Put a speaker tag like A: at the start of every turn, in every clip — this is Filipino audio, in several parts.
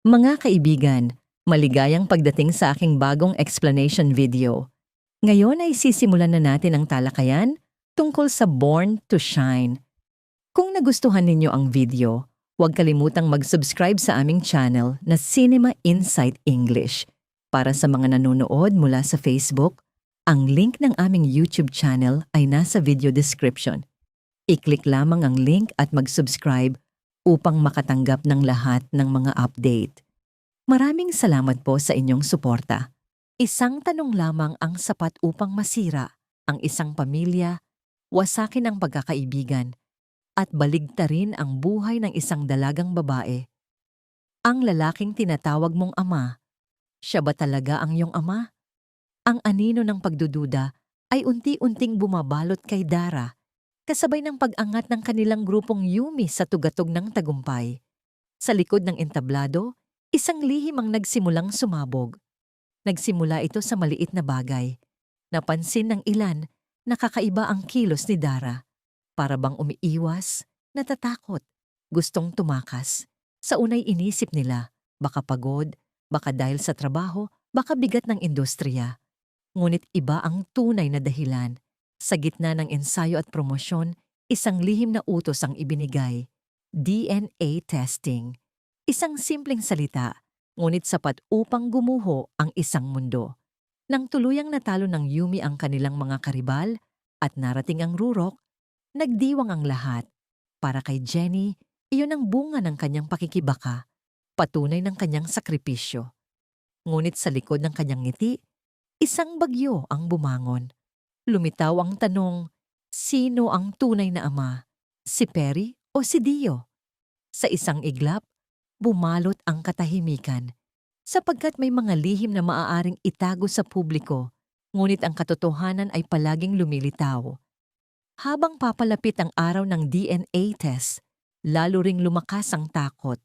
A: Mga kaibigan, maligayang pagdating sa aking bagong explanation video. Ngayon ay sisimulan na natin ang talakayan tungkol sa Born to Shine. Kung nagustuhan ninyo ang video, huwag kalimutang mag-subscribe sa aming channel na Cinema Insight English. Para sa mga nanonood mula sa Facebook, ang link ng aming YouTube channel ay nasa video description. I-click lamang ang link at mag-subscribe upang makatanggap ng lahat ng mga update. Maraming salamat po sa inyong suporta. Isang tanong lamang ang sapat upang masira ang isang pamilya, wasakin ang pagkakaibigan, at baligtarin ang buhay ng isang dalagang babae. Ang lalaking tinatawag mong ama, siya ba talaga ang iyong ama? Ang anino ng pagdududa ay unti-unting bumabalot kay Dara, kasabay ng pag-angat ng kanilang grupong Yumi sa tugatog ng tagumpay. Sa likod ng entablado, isang lihim ang nagsimulang sumabog. Nagsimula ito sa maliit na bagay. Napansin ng ilan na kakaiba ang kilos ni Dara. Para bang umiiwas, natatakot, gustong tumakas. Sa unay inisip nila, baka pagod, baka dahil sa trabaho, baka bigat ng industriya. Ngunit iba ang tunay na dahilan. Sa gitna ng ensayo at promosyon, isang lihim na utos ang ibinigay. DNA testing. Isang simpleng salita, ngunit sapat upang gumuho ang isang mundo. Nang tuluyang natalo ng Yumi ang kanilang mga karibal at narating ang rurok, nagdiwang ang lahat. Para kay Jenny, iyon ang bunga ng kanyang pakikibaka, patunay ng kanyang sakripisyo. Ngunit sa likod ng kanyang ngiti, isang bagyo ang bumangon. Lumitaw ang tanong, sino ang tunay na ama? Si Perry o si Dio? Sa isang iglap, bumalot ang katahimikan, sapagkat may mga lihim na maaaring itago sa publiko, ngunit ang katotohanan ay palaging lumilitaw. Habang papalapit ang araw ng DNA test, lalo ring lumakas ang takot.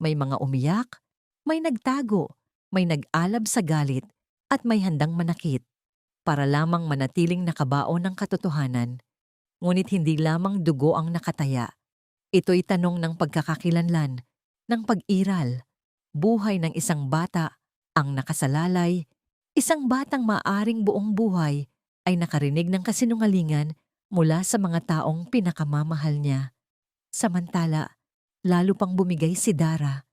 A: May mga umiyak, may nagtago, may nag-alab sa galit, at may handang manakit, para lamang manatiling nakabaon ng katotohanan. Ngunit hindi lamang dugo ang nakataya. Ito'y tanong ng pagkakakilanlan, ng pag-iral, buhay ng isang bata ang nakasalalay, isang batang maaring buong buhay ay nakarinig ng kasinungalingan mula sa mga taong pinakamamahal niya. Samantala, lalo pang bumigay si Dara.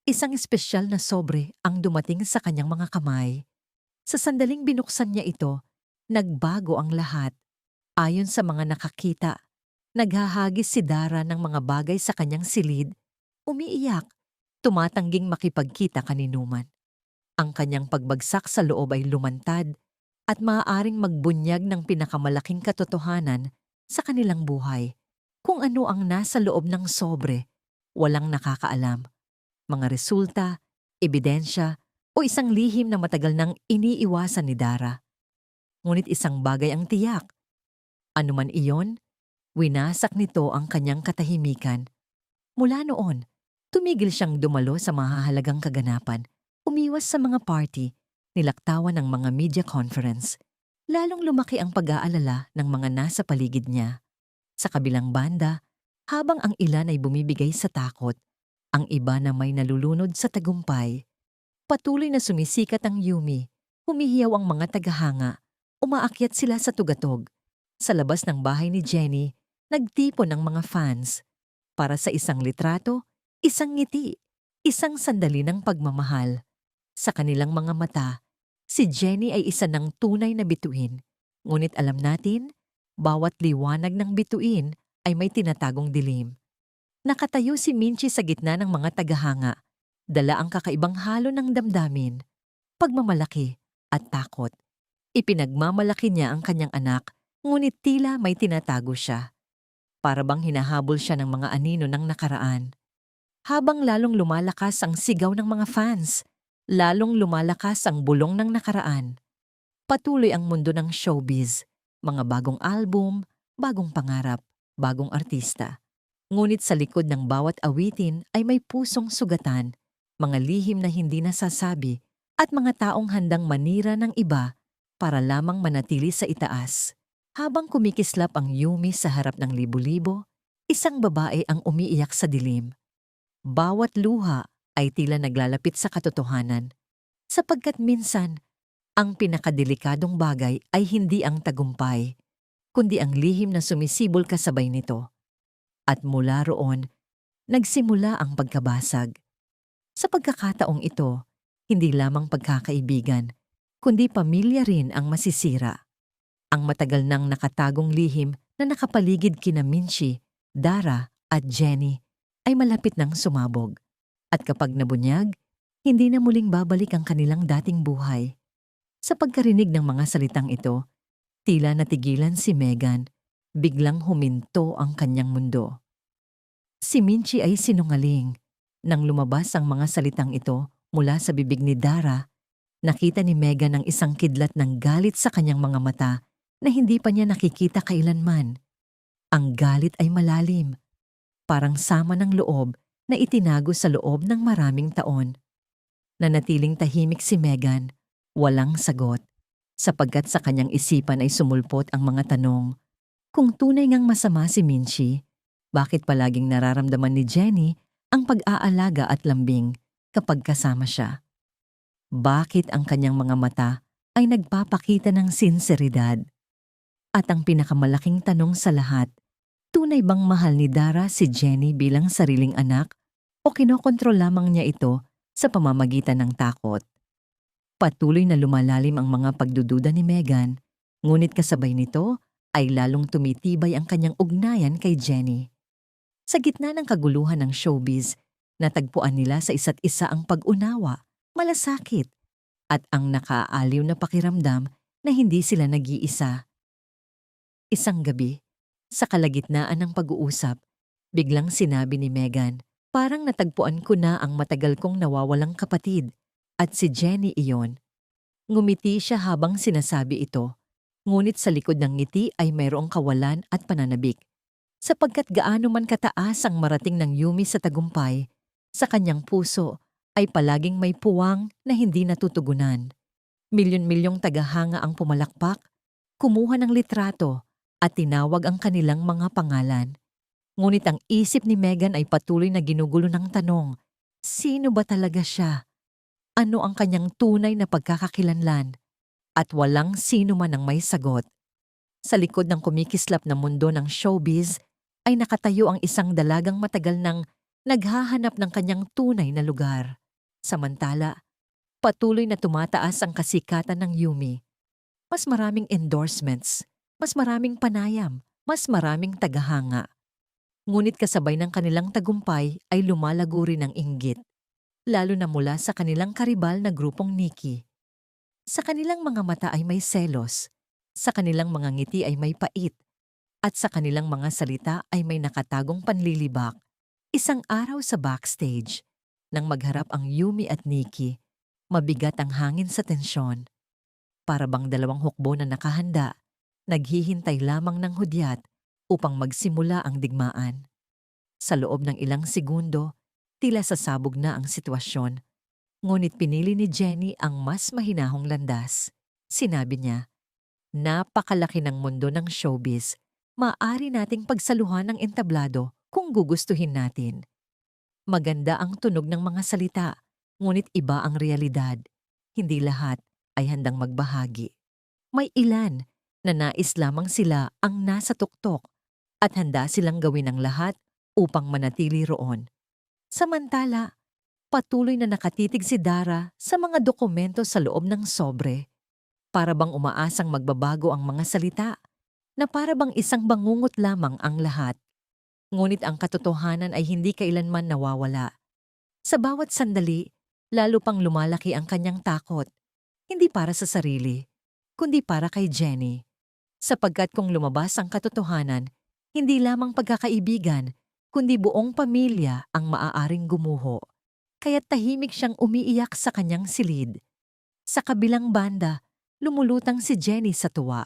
A: Isang espesyal na sobre ang dumating sa kanyang mga kamay. Sa sandaling binuksan niya ito, nagbago ang lahat. Ayon sa mga nakakita, naghahagis si Dara ng mga bagay sa kanyang silid, umiiyak, tumatangging makipagkita kaninuman. Ang kanyang pagbagsak sa loob ay lumantad at maaaring magbunyag ng pinakamalaking katotohanan sa kanilang buhay. Kung ano ang nasa loob ng sobre, walang nakakaalam. Mga resulta, ebidensya, o isang lihim na matagal nang iniiwasan ni Dara. Ngunit isang bagay ang tiyak. Anuman iyon, winasak nito ang kanyang katahimikan. Mula noon, tumigil siyang dumalo sa mahahalagang kaganapan, umiwas sa mga party, nilaktawan ng mga media conference. Lalong lumaki ang pag-aalala ng mga nasa paligid niya. Sa kabilang banda, habang ang ilan ay bumibigay sa takot, ang iba na may nalulunod sa tagumpay. Patuloy na sumisikat ang Yumi, humihiyaw ang mga tagahanga, umaakyat sila sa tugatog. Sa labas ng bahay ni Jenny, nagtipon ang mga fans. Para sa isang litrato, isang ngiti, isang sandali ng pagmamahal. Sa kanilang mga mata, si Jenny ay isa ng tunay na bituin. Ngunit alam natin, bawat liwanag ng bituin ay may tinatagong dilim. Nakatayo si Minchi sa gitna ng mga tagahanga. Dala ang kakaibang halo ng damdamin, pagmamalaki at takot. Ipinagmamalaki niya ang kanyang anak, ngunit tila may tinatago siya. Para bang hinahabol siya ng mga anino ng nakaraan. Habang lalong lumalakas ang sigaw ng mga fans, lalong lumalakas ang bulong ng nakaraan. Patuloy ang mundo ng showbiz, mga bagong album, bagong pangarap, bagong artista. Ngunit sa likod ng bawat awitin ay may pusong sugatan, mga lihim na hindi nasasabi, at mga taong handang manira ng iba para lamang manatili sa itaas. Habang kumikislap ang Yumi sa harap ng libo-libo, isang babae ang umiiyak sa dilim. Bawat luha, ay tila naglalapit sa katotohanan. Sapagkat minsan, ang pinakadelikadong bagay ay hindi ang tagumpay, kundi ang lihim na sumisibol kasabay nito. At mula roon, nagsimula ang pagkabasag. Sa pagkakataong ito, hindi lamang pagkakaibigan, kundi pamilya rin ang masisira. Ang matagal nang nakatagong lihim na nakapaligid kina Minchi, Dara at Jenny ay malapit nang sumabog. At kapag nabunyag, hindi na muling babalik ang kanilang dating buhay. Sa pagkarinig ng mga salitang ito, tila natigilan si Megan, biglang huminto ang kanyang mundo. Si Minchi ay sinungaling. Nang lumabas ang mga salitang ito mula sa bibig ni Dara, nakita ni Megan ang isang kidlat ng galit sa kanyang mga mata na hindi pa niya nakikita kailanman. Ang galit ay malalim, parang sama ng loob na itinago sa loob ng maraming taon. Nanatiling tahimik si Megan, walang sagot, sapagkat sa kanyang isipan ay sumulpot ang mga tanong. Kung tunay ngang masama si Minchi, bakit palaging nararamdaman ni Jenny ang pag-aalaga at lambing kapag kasama siya? Bakit ang kanyang mga mata ay nagpapakita ng sinseridad? At ang pinakamalaking tanong sa lahat, tunay bang mahal ni Dara si Jenny bilang sariling anak o kinokontrol lamang niya ito sa pamamagitan ng takot? Patuloy na lumalalim ang mga pagdududa ni Megan, ngunit kasabay nito ay lalong tumitibay ang kanyang ugnayan kay Jenny. Sa gitna ng kaguluhan ng showbiz, natagpuan nila sa isa't isa ang pag-unawa, malasakit, at ang nakaaaliw na pakiramdam na hindi sila nag-iisa. Isang gabi, sa kalagitnaan ng pag-uusap, biglang sinabi ni Megan, parang natagpuan ko na ang matagal kong nawawalang kapatid, at si Jenny iyon. Ngumiti siya habang sinasabi ito, ngunit sa likod ng ngiti ay mayroong kawalan at pananabik. Sapagkat gaano man kataas ang marating ng Yumi sa tagumpay, sa kanyang puso ay palaging may puwang na hindi natutugunan. Milyon-milyong tagahanga ang pumalakpak, kumuha ng litrato at tinawag ang kanilang mga pangalan. Ngunit ang isip ni Megan ay patuloy na ginugulo ng tanong, sino ba talaga siya? Ano ang kanyang tunay na pagkakakilanlan? At walang sino man ang may sagot. Sa likod ng kumikislap na mundo ng showbiz ay nakatayo ang isang dalagang matagal nang naghahanap ng kanyang tunay na lugar. Samantala, patuloy na tumataas ang kasikatan ng Yumi. Mas maraming endorsements, mas maraming panayam, mas maraming tagahanga. Ngunit kasabay ng kanilang tagumpay ay lumalago rin ang inggit, lalo na mula sa kanilang karibal na grupong Nikki. Sa kanilang mga mata ay may selos, sa kanilang mga ngiti ay may pait, at sa kanilang mga salita ay may nakatagong panlilibak. Isang araw sa backstage, nang magharap ang Yumi at Nikki, mabigat ang hangin sa tensyon. Para bang dalawang hukbo na nakahanda, naghihintay lamang ng hudyat upang magsimula ang digmaan. Sa loob ng ilang segundo, tila sasabog na ang sitwasyon. Ngunit pinili ni Jenny ang mas mahinahong landas. Sinabi niya, napakalaki ng mundo ng showbiz. Maaari nating pagsaluhan ng entablado kung gugustuhin natin. Maganda ang tunog ng mga salita, ngunit iba ang realidad. Hindi lahat ay handang magbahagi. May ilan na nais lamang sila ang nasa tuktok at handa silang gawin ang lahat upang manatili roon. Samantala, patuloy na nakatitig si Dara sa mga dokumento sa loob ng sobre. Para bang umaasang magbabago ang mga salita, na para bang isang bangungot lamang ang lahat. Ngunit ang katotohanan ay hindi kailanman nawawala. Sa bawat sandali, lalo pang lumalaki ang kanyang takot. Hindi para sa sarili, kundi para kay Jenny. Sapagkat kung lumabas ang katotohanan, hindi lamang pagkakaibigan, kundi buong pamilya ang maaaring gumuho. Kaya't tahimik siyang umiiyak sa kanyang silid. Sa kabilang banda, lumulutang si Jenny sa tuwa.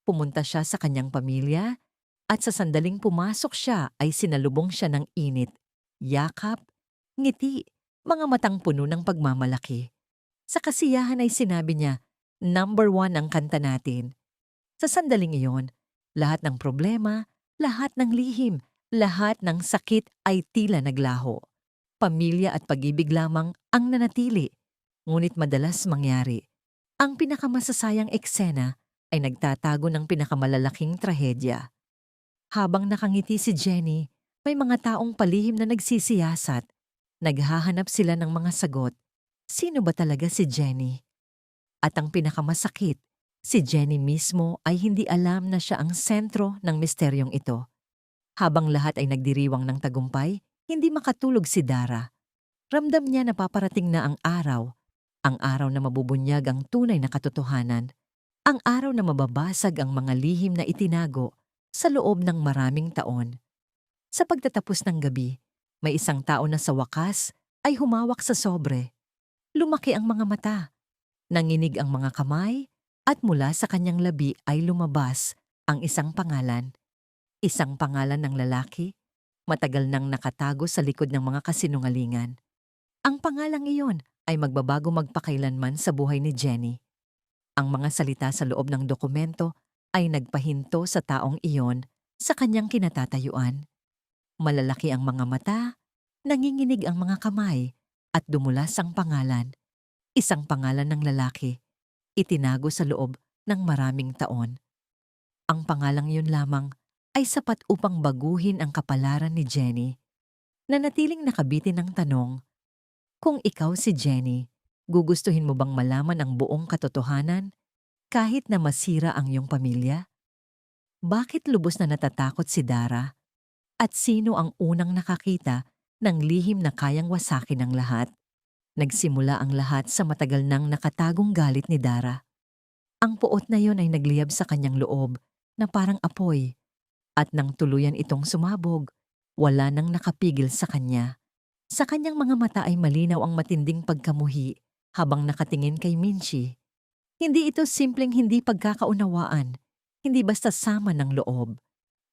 A: Pumunta siya sa kanyang pamilya at sa sandaling pumasok siya ay sinalubong siya ng init, yakap, ngiti, mga matang puno ng pagmamalaki. Sa kasiyahan ay sinabi niya, "Number 1 ang kanta natin." Sa sandaling iyon, lahat ng problema, lahat ng lihim, lahat ng sakit ay tila naglaho. Pamilya at pag-ibig lamang ang nanatili, ngunit madalas mangyari. Ang pinakamasasayang eksena ay nagtatago ng pinakamalalaking trahedya. Habang nakangiti si Jenny, may mga taong palihim na nagsisiyasat. Naghahanap sila ng mga sagot. Sino ba talaga si Jenny? At ang pinakamasakit, si Jenny mismo ay hindi alam na siya ang sentro ng misteryong ito. Habang lahat ay nagdiriwang ng tagumpay, hindi makatulog si Dara. Ramdam niya na paparating na ang araw na mabubunyag ang tunay na katotohanan, ang araw na mababasag ang mga lihim na itinago sa loob ng maraming taon. Sa pagtatapos ng gabi, may isang tao na sa wakas ay humawak sa sobre. Lumaki ang mga mata, nanginig ang mga kamay, at mula sa kanyang labi ay lumabas ang isang pangalan. Isang pangalan ng lalaki, matagal nang nakatago sa likod ng mga kasinungalingan. Ang pangalang iyon ay magbabago magpakailanman sa buhay ni Jenny. Ang mga salita sa loob ng dokumento ay nagpahinto sa taong iyon sa kanyang kinatatayuan. Malalaki ang mga mata, nanginginig ang mga kamay, at dumulas ang pangalan. Isang pangalan ng lalaki, itinago sa loob ng maraming taon. Ang pangalang yun lamang ay sapat upang baguhin ang kapalaran ni Jenny. Nanatiling nakabitin ng tanong, kung ikaw si Jenny, gugustuhin mo bang malaman ang buong katotohanan kahit na masira ang iyong pamilya? Bakit lubos na natatakot si Dara? At sino ang unang nakakita ng lihim na kayang wasakin ang lahat? Nagsimula ang lahat sa matagal nang nakatagong galit ni Dara. Ang puot na yon ay nagliyab sa kanyang loob na parang apoy, at nang tuluyan itong sumabog, wala nang nakapigil sa kanya. Sa kanyang mga mata ay malinaw ang matinding pagkamuhi habang nakatingin kay Minchie. Hindi ito simpleng hindi pagkakaunawaan, hindi basta sama ng loob.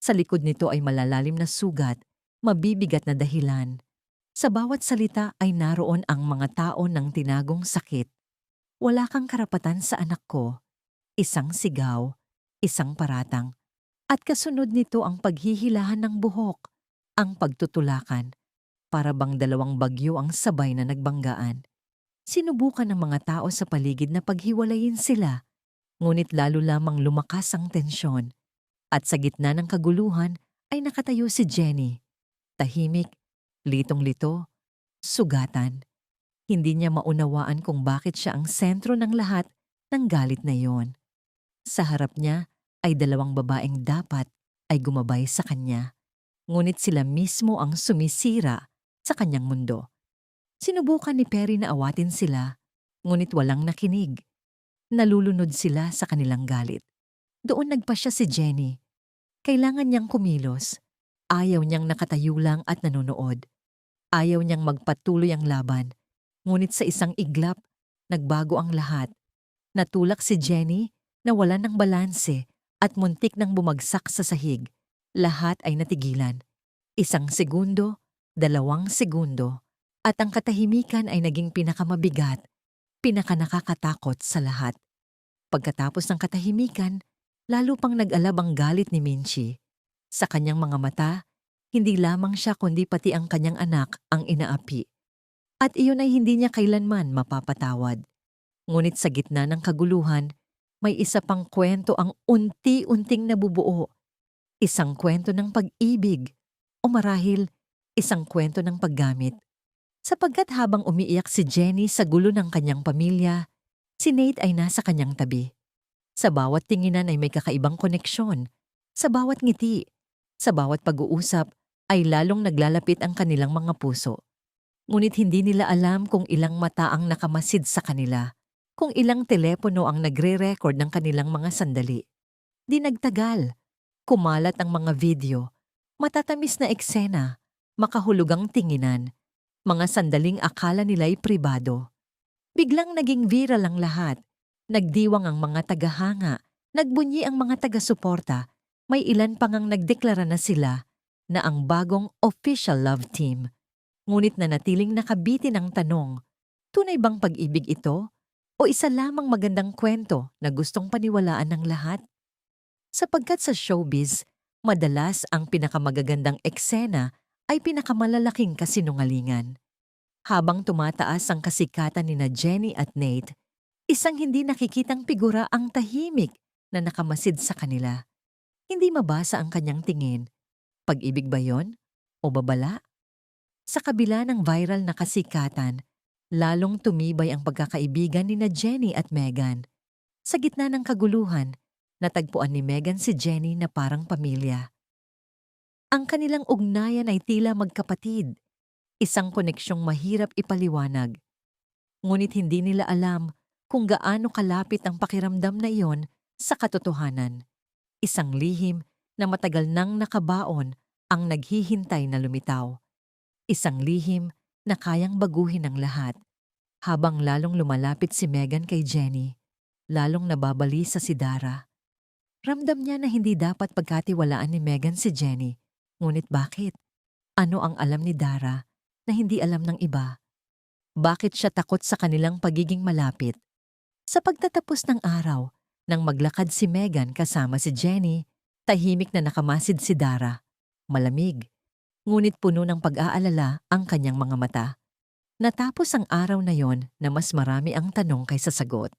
A: Sa likod nito ay malalalim na sugat, mabibigat na dahilan. Sa bawat salita ay naroon ang mga tao ng tinagong sakit. Wala kang karapatan sa anak ko. Isang sigaw, isang paratang, at kasunod nito ang paghihilahan ng buhok, ang pagtutulakan, para bang dalawang bagyo ang sabay na nagbanggaan. Sinubukan ng mga tao sa paligid na paghiwalayin sila, ngunit lalo lamang lumakas ang tensyon. At sa gitna ng kaguluhan ay nakatayo si Jenny. Tahimik, litong-lito, sugatan. Hindi niya maunawaan kung bakit siya ang sentro ng lahat ng galit na yon. Sa harap niya ay dalawang babaeng dapat ay gumabay sa kanya. Ngunit sila mismo ang sumisira sa kanyang mundo. Sinubukan ni Perry na awatin sila, ngunit walang nakinig. Nalulunod sila sa kanilang galit. Doon nagpasya si Jenny. Kailangan niyang kumilos. Ayaw niyang nakatayo lang at nanonood. Ayaw niyang magpatuloy ang laban. Ngunit sa isang iglap, nagbago ang lahat. Natulak si Jenny na wala ng balanse at muntik nang bumagsak sa sahig. Lahat ay natigilan. 1 segundo, 2 segundo, at ang katahimikan ay naging pinakamabigat, pinakanakakatakot sa lahat. Pagkatapos ng katahimikan, lalo pang nag-alab ang galit ni Minchie. Sa kanyang mga mata, hindi lamang siya kundi pati ang kanyang anak ang inaapi. At iyon ay hindi niya kailanman mapapatawad. Ngunit sa gitna ng kaguluhan, may isa pang kwento ang unti-unting nabubuo. Isang kwento ng pag-ibig, o marahil isang kwento ng paggamit. Sapagkat habang umiiyak si Jenny sa gulo ng kanyang pamilya, si Nate ay nasa kanyang tabi. Sa bawat tinginan ay may kakaibang koneksyon. Sa bawat ngiti, sa bawat pag-uusap ay lalong naglalapit ang kanilang mga puso. Ngunit hindi nila alam kung ilang mata ang nakamasid sa kanila, kung ilang telepono ang nagre-record ng kanilang mga sandali. Di nagtagal, kumalat ang mga video, matatamis na eksena, makahulugang tinginan, mga sandaling akala nila'y pribado. Biglang naging viral ang lahat. Nagdiwang ang mga tagahanga, nagbunyi ang mga taga-suporta, may ilan pang ang nagdeklara na sila na ang bagong official love team. Ngunit nanatiling nakabitin ang tanong, tunay bang pag-ibig ito o isa lamang magandang kwento na gustong paniwalaan ng lahat? Sapagkat sa showbiz, madalas ang pinakamagagandang eksena ay pinakamalalaking kasinungalingan. Habang tumataas ang kasikatan ni na Jenny at Nate, isang hindi nakikitang figura ang tahimik na nakamasid sa kanila. Hindi mabasa ang kanyang tingin. Pag-ibig ba yon? O babala? Sa kabila ng viral na kasikatan, lalong tumibay ang pagkakaibigan ni na Jenny at Megan. Sa gitna ng kaguluhan, natagpuan ni Megan si Jenny na parang pamilya. Ang kanilang ugnayan ay tila magkapatid, isang koneksyong mahirap ipaliwanag. Ngunit hindi nila alam kung gaano kalapit ang pakiramdam na iyon sa katotohanan. Isang lihim na matagal nang nakabaon ang naghihintay na lumitaw. Isang lihim na kayang baguhin ang lahat. Habang lalong lumalapit si Megan kay Jenny, lalong nababalisa si Dara. Ramdam niya na hindi dapat pagkatiwalaan ni Megan si Jenny. Ngunit bakit? Ano ang alam ni Dara na hindi alam ng iba? Bakit siya takot sa kanilang pagiging malapit? Sa pagtatapos ng araw, nang maglakad si Megan kasama si Jenny, tahimik na nakamasid si Dara. Malamig, ngunit puno ng pag-aalala ang kanyang mga mata. Natapos ang araw na yon na mas marami ang tanong kaysa sagot.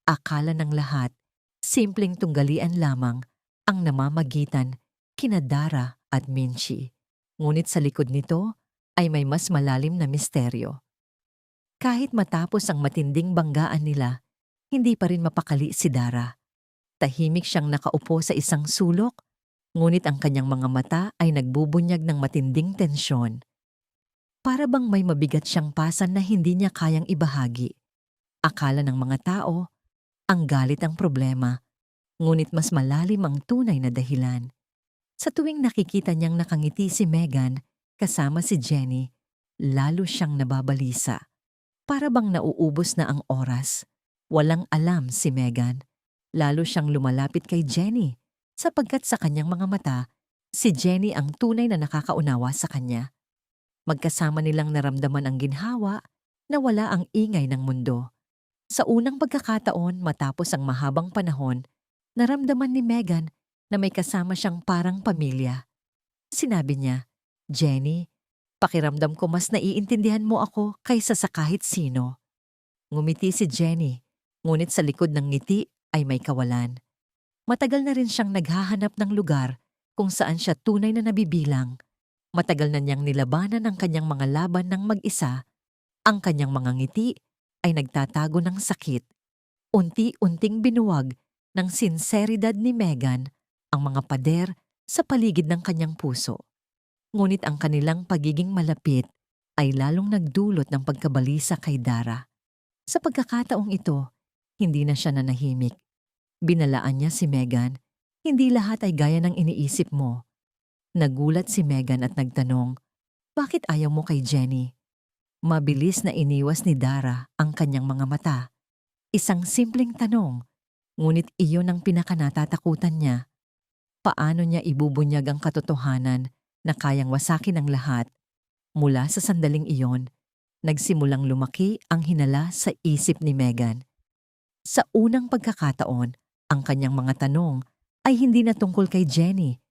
A: Akala ng lahat, simpleng tunggalian lamang ang namamagitan kina Dara at Minchi. Ngunit sa likod nito ay may mas malalim na misteryo. Kahit matapos ang matinding banggaan nila, hindi pa rin mapakali si Dara. Tahimik siyang nakaupo sa isang sulok, ngunit ang kanyang mga mata ay nagbubunyag ng matinding tensyon. Para bang may mabigat siyang pasan na hindi niya kayang ibahagi. Akala ng mga tao, ang galit ang problema, ngunit mas malalim ang tunay na dahilan. Sa tuwing nakikita niyang nakangiti si Megan kasama si Jenny, lalo siyang nababalisa. Para bang nauubos na ang oras. Walang alam si Megan. Lalo siyang lumalapit kay Jenny sapagkat sa kanyang mga mata, si Jenny ang tunay na nakakaunawa sa kanya. Magkasama nilang naramdaman ang ginhawa na wala ang ingay ng mundo. Sa unang pagkakataon matapos ang mahabang panahon, naramdaman ni Megan na may kasama siyang parang pamilya. Sinabi niya, "Jenny, pakiramdam ko mas naiintindihan mo ako kaysa sa kahit sino." Ngumiti si Jenny, ngunit sa likod ng ngiti ay may kawalan. Matagal na rin siyang naghahanap ng lugar kung saan siya tunay na nabibilang. Matagal na niyang nilabanan ang kanyang mga laban ng mag-isa. Ang kanyang mga ngiti ay nagtatago ng sakit. Unti-unting binuwag ng sinseridad ni Megan ang mga pader sa paligid ng kanyang puso. Ngunit ang kanilang pagiging malapit ay lalong nagdulot ng pagkabalisa kay Dara. Sa pagkakataong ito, hindi na siya nanahimik. Binalaan niya si Megan, "Hindi lahat ay gaya ng iniisip mo." Nagulat si Megan at nagtanong, "Bakit ayaw mo kay Jenny?" Mabilis na iniwas ni Dara ang kanyang mga mata. Isang simpleng tanong, ngunit iyon ang pinakanatatakutan niya. Paano niya ibubunyag ang katotohanan na kayang wasakin ang lahat? Mula sa sandaling iyon, nagsimulang lumaki ang hinala sa isip ni Megan. Sa unang pagkakataon, ang kanyang mga tanong ay hindi na tungkol kay Jenny,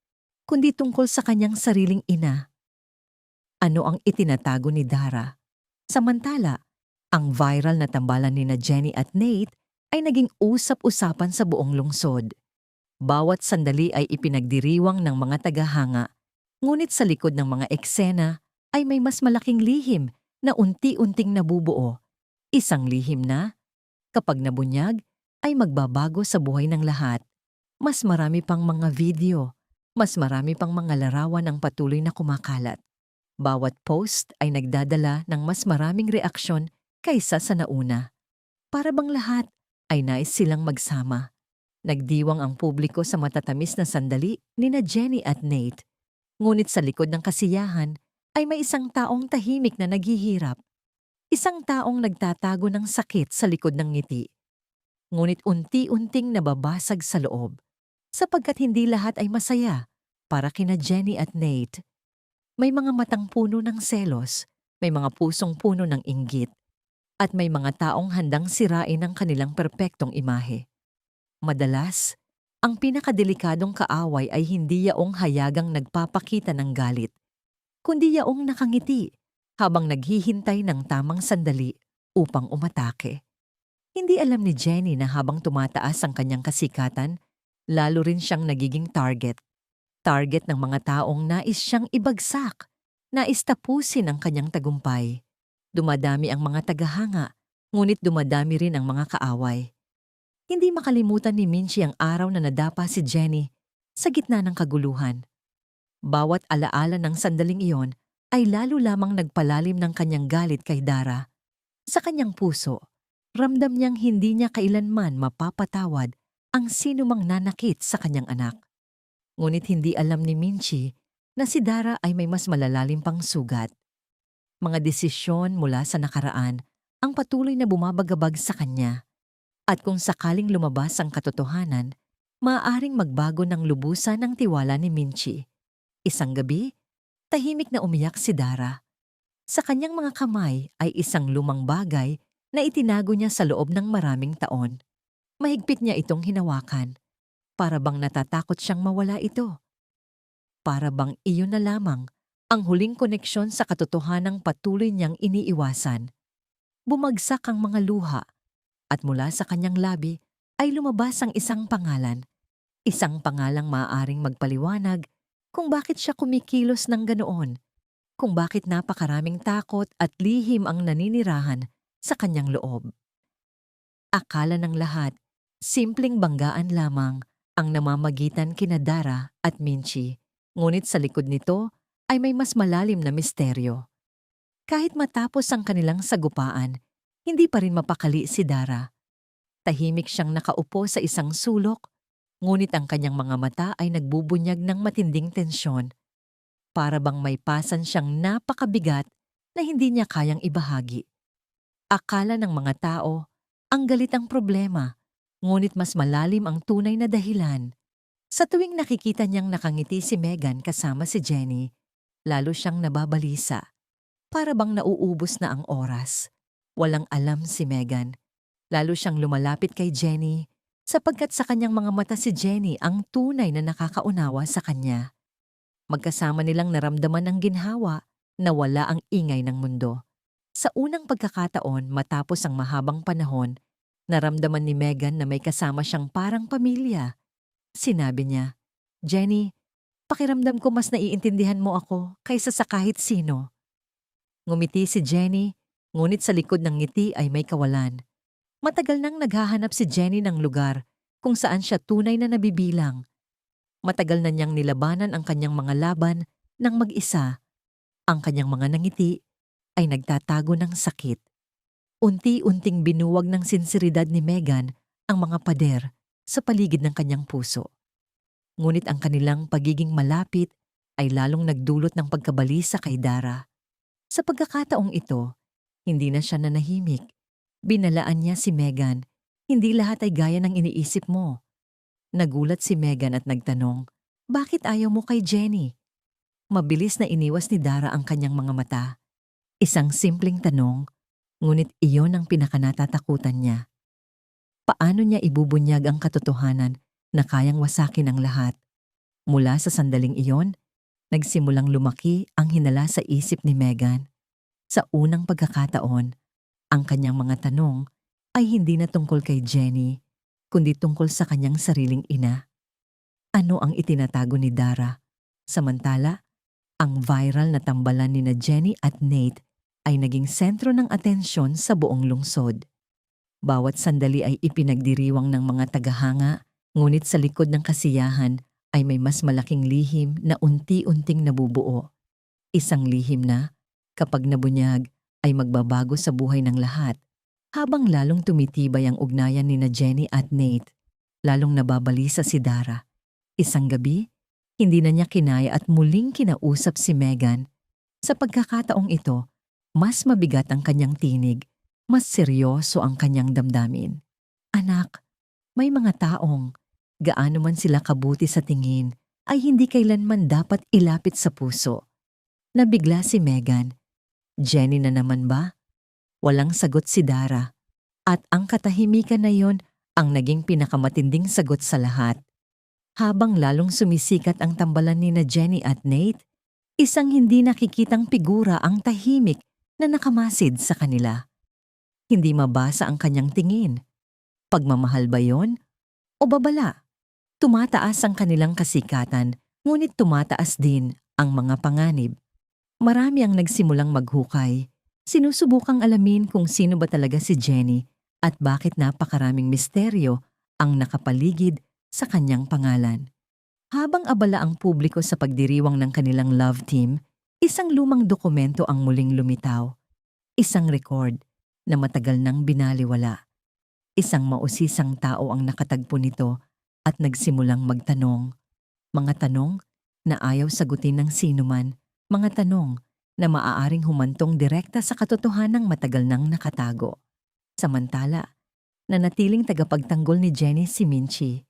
A: kundi tungkol sa kanyang sariling ina. Ano ang itinatago ni Dara? Samantala, ang viral na tambalan ni na Jenny at Nate ay naging usap-usapan sa buong lungsod. Bawat sandali ay ipinagdiriwang ng mga tagahanga, ngunit sa likod ng mga eksena ay may mas malaking lihim na unti-unting nabubuo. Isang lihim na, kapag nabunyag, ay magbabago sa buhay ng lahat. Mas marami pang mga video, mas marami pang mga larawan ang patuloy na kumakalat. Bawat post ay nagdadala ng mas maraming reaksyon kaysa sa nauna. Para bang lahat ay nais silang magsama. Nagdiwang ang publiko sa matatamis na sandali ni na Jenny at Nate. Ngunit sa likod ng kasiyahan ay may isang taong tahimik na naghihirap. Isang taong nagtatago ng sakit sa likod ng ngiti. Ngunit unti-unting nababasag sa loob. Sapagkat hindi lahat ay masaya para kina Jenny at Nate. May mga matang puno ng selos, may mga pusong puno ng inggit, at may mga taong handang sirain ang kanilang perpektong imahe. Madalas, ang pinakadelikadong kaaway ay hindi yaong hayagang nagpapakita ng galit, kundi yaong nakangiti, habang naghihintay ng tamang sandali upang umatake. Hindi alam ni Jenny na habang tumataas ang kanyang kasikatan, lalo rin siyang nagiging target. Target ng mga taong nais siyang ibagsak, nais tapusin ang kanyang tagumpay. Dumadami ang mga tagahanga, ngunit dumadami rin ang mga kaaway. Hindi makalimutan ni Minchie ang araw na nadapa si Jenny sa gitna ng kaguluhan. Bawat alaala ng sandaling iyon ay lalo lamang nagpalalim ng kanyang galit kay Dara. Sa kanyang puso, ramdam niyang hindi niya kailanman mapapatawad ang sinumang nanakit sa kanyang anak. Ngunit hindi alam ni Minchie na si Dara ay may mas malalalim pang sugat. Mga desisyon mula sa nakaraan ang patuloy na bumabagabag sa kanya. At kung sakaling lumabas ang katotohanan, maaaring magbago ng lubusan ang tiwala ni Minchie. Isang gabi, tahimik na umiyak si Dara. Sa kanyang mga kamay ay isang lumang bagay na itinago niya sa loob ng maraming taon. Mahigpit niya itong hinawakan. Para bang natatakot siyang mawala ito. Para bang iyon na lamang ang huling koneksyon sa katotohanang patuloy niyang iniiwasan. Bumagsak ang mga luha at mula sa kanyang labi ay lumabas ang isang pangalan. Isang pangalang maaaring magpaliwanag kung bakit siya kumikilos ng ganoon, kung bakit napakaraming takot at lihim ang naninirahan sa kanyang loob. Akala ng lahat, simpleng banggaan lamang ang namamagitan kina Dara at Minchie, ngunit sa likod nito ay may mas malalim na misteryo. Kahit matapos ang kanilang sagupaan, hindi pa rin mapakali si Dara. Tahimik siyang nakaupo sa isang sulok, ngunit ang kanyang mga mata ay nagbubunyag ng matinding tensyon. Para bang may pasan siyang napakabigat na hindi niya kayang ibahagi. Akala ng mga tao, ang galit ang problema, ngunit mas malalim ang tunay na dahilan. Sa tuwing nakikita niyang nakangiti si Megan kasama si Jenny, lalo siyang nababalisa. Para bang nauubos na ang oras. Walang alam si Megan. Lalo siyang lumalapit kay Jenny sapagkat sa kanyang mga mata si Jenny ang tunay na nakakaunawa sa kanya. Magkasama nilang naramdaman ang ginhawa na wala ang ingay ng mundo. Sa unang pagkakataon matapos ang mahabang panahon, naramdaman ni Megan na may kasama siyang parang pamilya. Sinabi niya, "Jenny, pakiramdam ko mas naiintindihan mo ako kaysa sa kahit sino." Ngumiti si Jenny, ngunit sa likod ng ngiti ay may kawalan. Matagal nang naghahanap si Jenny ng lugar kung saan siya tunay na nabibilang. Matagal na niyang nilabanan ang kanyang mga laban ng mag-isa. Ang kanyang mga nangiti ay nagtatago ng sakit. Unti-unting binuwag ng sinseridad ni Megan ang mga pader sa paligid ng kanyang puso. Ngunit ang kanilang pagiging malapit ay lalong nagdulot ng pagkabalisa kay Dara. Sa pagkakataong ito, hindi na siya nanahimik. Binalaan niya si Megan, "Hindi lahat ay gaya ng iniisip mo." Nagulat si Megan at nagtanong, "Bakit ayaw mo kay Jenny?" Mabilis na iniwas ni Dara ang kanyang mga mata. Isang simpleng tanong, ngunit iyon ang pinakanatatakutan niya. Paano niya ibubunyag ang katotohanan na kayang wasakin ang lahat? Mula sa sandaling iyon, nagsimulang lumaki ang hinala sa isip ni Megan. Sa unang pagkakataon, ang kanyang mga tanong ay hindi na tungkol kay Jenny, kundi tungkol sa kanyang sariling ina. Ano ang itinatago ni Dara? Samantala, ang viral na tambalan ni Jenny at Nate ay naging sentro ng atensyon sa buong lungsod. Bawat sandali ay ipinagdiriwang ng mga tagahanga, ngunit sa likod ng kasiyahan ay may mas malaking lihim na unti-unting nabubuo. Isang lihim na, kapag nabunyag, ay magbabago sa buhay ng lahat. Habang lalong tumitibay ang ugnayan ni Jenny at Nate, lalong nababalisa si Dara. Isang gabi, hindi na niya kinaya at muling kinausap si Megan. Sa pagkakataong ito, mas mabigat ang kanyang tinig, mas seryoso ang kanyang damdamin. "Anak, may mga taong, gaano man sila kabuti sa tingin, ay hindi kailanman dapat ilapit sa puso." Nabigla si Megan. "Jenny na naman ba?" Walang sagot si Dara. At ang katahimikan na yon ang naging pinakamatinding sagot sa lahat. Habang lalong sumisikat ang tambalan ni Jenny at Nate, Isang hindi nakikitang figura ang tahimik na nakamasid sa kanila. Hindi mabasa ang kanyang tingin. Pagmamahal ba yon o babala? Tumataas ang kanilang kasikatan, ngunit tumataas din ang mga panganib. Marami ang nagsimulang maghukay. Sinusubukang alamin kung sino ba talaga si Jenny at bakit napakaraming misteryo ang nakapaligid sa kanyang pangalan. Habang abala ang publiko sa pagdiriwang ng kanilang love team, isang lumang dokumento ang muling lumitaw. Isang record na matagal nang binaliwala. Isang mausisang tao ang nakatagpo nito at nagsimulang magtanong. Mga tanong na ayaw sagutin ng sinuman, mga tanong na maaaring humantong direkta sa katotohanang matagal nang nakatago. Samantala, nanatiling tagapagtanggol ni Jenny si Minchie.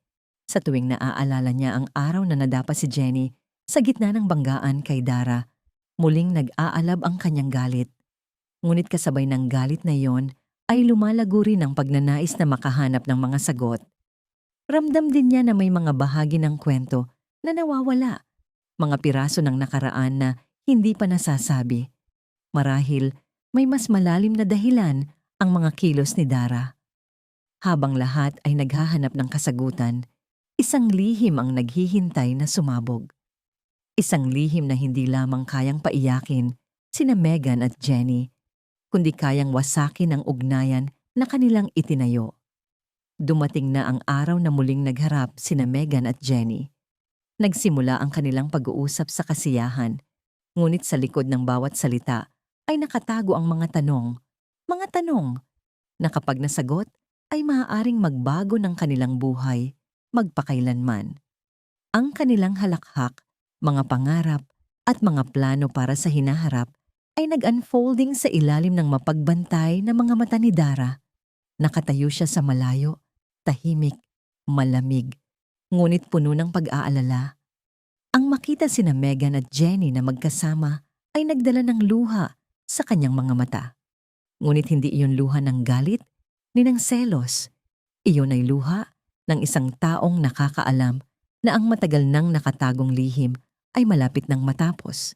A: Sa tuwing naaalala niya ang araw na nadapa si Jenny sa gitna ng banggaan kay Dara, muling nag-aalab ang kanyang galit. Ngunit kasabay ng galit na iyon ay lumalago rin ang pagnanais na makahanap ng mga sagot. Ramdam din niya na may mga bahagi ng kwento na nawawala, mga piraso ng nakaraan na hindi pa nasasabi. Marahil may mas malalim na dahilan ang mga kilos ni Dara. Habang lahat ay naghahanap ng kasagutan, isang lihim ang naghihintay na sumabog. Isang lihim na hindi lamang kayang paiyakin sina Megan at Jenny, kundi kayang wasakin ang ugnayan na kanilang itinayo. Dumating na ang araw na muling nagharap sina Megan at Jenny. Nagsimula ang kanilang pag-uusap sa kasiyahan, ngunit sa likod ng bawat salita ay nakatago ang mga tanong na kapag nasagot ay maaaring magbago ng kanilang buhay magpakailanman. Ang kanilang halakhak, mga pangarap at mga plano para sa hinaharap ay nag-unfolding sa ilalim ng mapagbantay na mga mata ni Dara. Nakatayo siya sa malayo, tahimik, malamig, ngunit puno ng pag-aalala. Ang makita sina Megan at Jenny na magkasama ay nagdala ng luha sa kanyang mga mata. Ngunit hindi iyon luha ng galit ni ng selos. Iyon ay luha ng isang taong nakakaalam na ang matagal nang nakatagong lihim ay malapit nang matapos.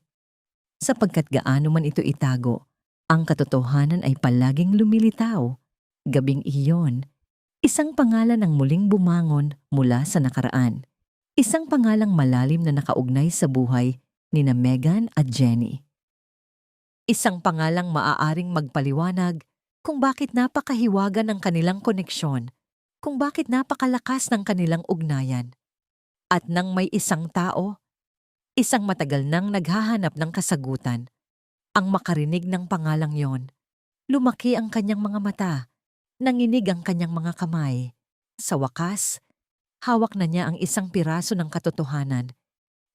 A: Sapagkat gaano man ito itago, ang katotohanan ay palaging lumilitaw. Gabing iyon, isang pangalan ang muling bumangon mula sa nakaraan. Isang pangalang malalim na nakaugnay sa buhay ni na Megan at Jenny. Isang pangalang maaaring magpaliwanag kung bakit napakahiwaga ng kanilang koneksyon, kung bakit napakalakas ng kanilang ugnayan. At nang may isang tao, isang matagal nang naghahanap ng kasagutan, ang makarinig ng pangalang yon, lumaki ang kanyang mga mata, nanginig ang kanyang mga kamay. Sa wakas, hawak na niya ang isang piraso ng katotohanan,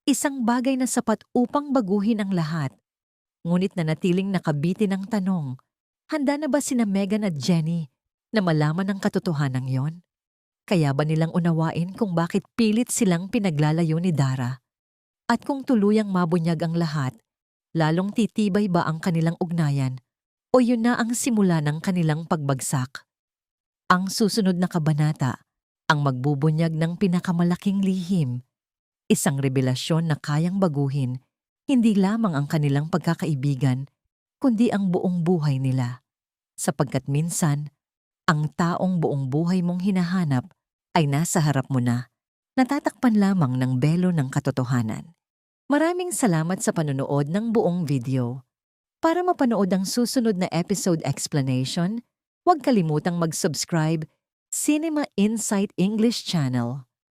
A: isang bagay na sapat upang baguhin ang lahat. Ngunit nanatiling nakabitin ang tanong, handa na ba sina Megan at Jenny na malaman ang katotohanan yon? Kaya ba nilang unawain kung bakit pilit silang pinaglalayo ni Dara? At kung tuluyang mabunyag ang lahat, lalong titibay ba ang kanilang ugnayan o yun na ang simula ng kanilang pagbagsak? Ang susunod na kabanata ang magbubunyag ng pinakamalaking lihim, isang revelasyon na kayang baguhin hindi lamang ang kanilang pagkakaibigan, kundi ang buong buhay nila. Sapagkat minsan, ang taong buong buhay mong hinahanap ay nasa harap mo na, natatakpan lamang ng belo ng katotohanan. Maraming salamat sa panonood ng buong video. Para mapanood ang susunod na episode explanation, huwag kalimutang mag-subscribe Cinema Insight English Channel.